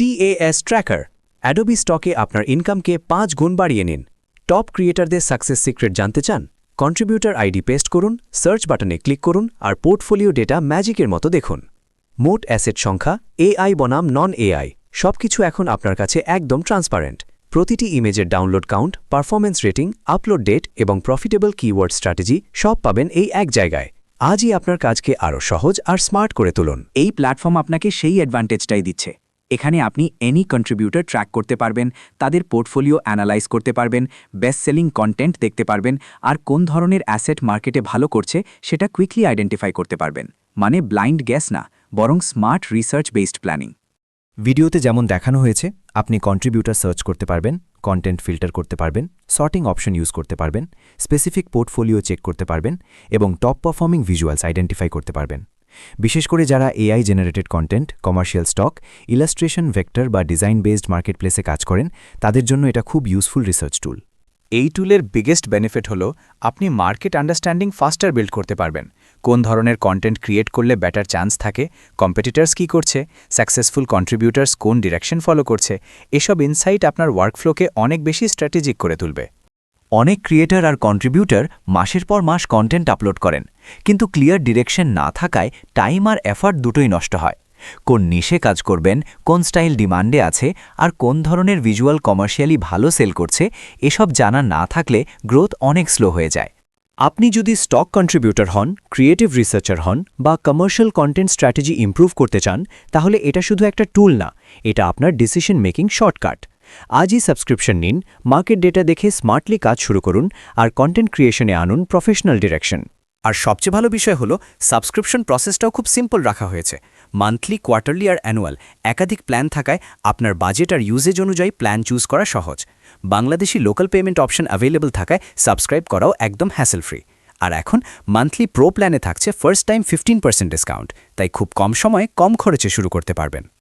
TAS tracker Adobe স্টকে আপনার ইনকামকে 5 গুণ বাড়িয়ে নিন। টপ ক্রিয়েটরদের সাকসেস সিক্রেট জানতে চান? কন্ট্রিবিউটর আইডি পেস্ট করুন, সার্চ বাটনে ক্লিক করুন আর পোর্টফোলিও ডেটা ম্যাজিকের মতো দেখুন। মোট অ্যাসেট সংখ্যা, এআই বনাম নন এআই, সবকিছু এখন আপনার কাছে একদম ট্রান্সপারেন্ট। প্রতিটি ইমেজের download count, performance rating, upload date এবং প্রফিটেবল কিওয়ার্ড স্ট্র্যাটেজি সব পাবেন এই এক জায়গায়। আজই আপনার কাজকে আরও সহজ আর স্মার্ট করে তুলুন। এই প্ল্যাটফর্ম আপনাকে সেই অ্যাডভান্টেজটাই দিচ্ছে। এখানে আপনি এনি কন্ট্রিবিউটর ট্র্যাক করতে পারবেন, তাদের পোর্টফোলিও অ্যানালাইজ করতে পারবেন, বেস্ট সেলিং কন্টেন্ট দেখতে পারবেন আর কোন ধরনের অ্যাসেট মার্কেটে ভালো করছে সেটা কুইকলি আইডেন্টিফাই করতে পারবেন। মানে ব্লাইন্ড গ্যাস না, বরং স্মার্ট রিসার্চ বেসড প্ল্যানিং। ভিডিওতে যেমন দেখানো হয়েছে, আপনি কন্ট্রিবিউটর সার্চ করতে পারবেন, কন্টেন্ট ফিল্টার করতে পারবেন, সর্টিং অপশন ইউজ করতে পারবেন, স্পেসিফিক পোর্টফোলিও চেক করতে পারবেন এবং টপ পারফর্মিং ভিজুয়ালস আইডেন্টিফাই করতে পারবেন। বিশেষ করে যারা AI generated content, commercial stock, illustration vector বা ডিজাইন বেসড মার্কেটপ্লেসে কাজ করেন, তাদের জন্য এটা খুব ইউজফুল রিসার্চ টুল। এই টুলের বিগেস্ট বেনিফিট হলো আপনি মার্কেট আন্ডারস্ট্যান্ডিং ফাস্টার বিল্ড করতে পারবেন। কোন ধরনের কন্টেন্ট ক্রিয়েট করলে বেটার চান্স থাকে, কম্পিটিটরস কী করছে, সাকসেসফুল কন্ট্রিবিউটার্স কোন ডিরেকশন ফলো করছে, এসব ইনসাইট আপনার ওয়ার্কফ্লোকে অনেক বেশি স্ট্র্যাটেজিক করে তুলবে। অনেক ক্রিয়েটর আর কন্ট্রিবিউটর মাসের পর মাস কন্টেন্ট আপলোড করেন, কিন্তু ক্লিয়ার ডিরেকশন না থাকায় টাইম আর এফার্ট দুটোই নষ্ট হয়। কোন নিশে কাজ করবেন, কোন স্টাইল ডিমান্ডে আছে আর কোন ধরনের ভিজুয়াল কমার্শিয়ালি ভালো সেল করছে, এসব জানা না থাকলে গ্রোথ অনেক স্লো হয়ে যায়। আপনি যদি স্টক কন্ট্রিবিউটর হন, ক্রিয়েটিভ রিসার্চার হন বা কমার্শিয়াল কন্টেন্ট স্ট্র্যাটেজি ইমপ্রুভ করতে চান, তাহলে এটা শুধু একটা টুল না, এটা আপনার ডিসিশন মেকিং শর্টকাট। আজই সাবস্ক্রিপশন নিন, মার্কেট ডেটা দেখে স্মার্টলি কাজ শুরু করুন আর কন্টেন্ট ক্রিয়েশনে আনুন প্রফেশনাল ডিরেকশন। আর সবচেয়ে ভালো বিষয় হলো সাবস্ক্রিপশন প্রসেসটাও খুব সিম্পল রাখা হয়েছে। মান্থলি, কোয়ার্টারলি আর অ্যানুয়াল একাধিক প্ল্যান থাকায় আপনার বাজেট আর ইউজেজ অনুযায়ী প্ল্যান চুজ করা সহজ। Bangladeshi local payment option available থাকায় সাবস্ক্রাইব করাও একদম হ্যাসেল ফ্রি। আর এখন মান্থলি প্রো প্ল্যানে থাকছে ফার্স্ট টাইম 15% ডিসকাউন্ট, তাই খুব কম সময়ে কম খরচে শুরু করতে পারবেন।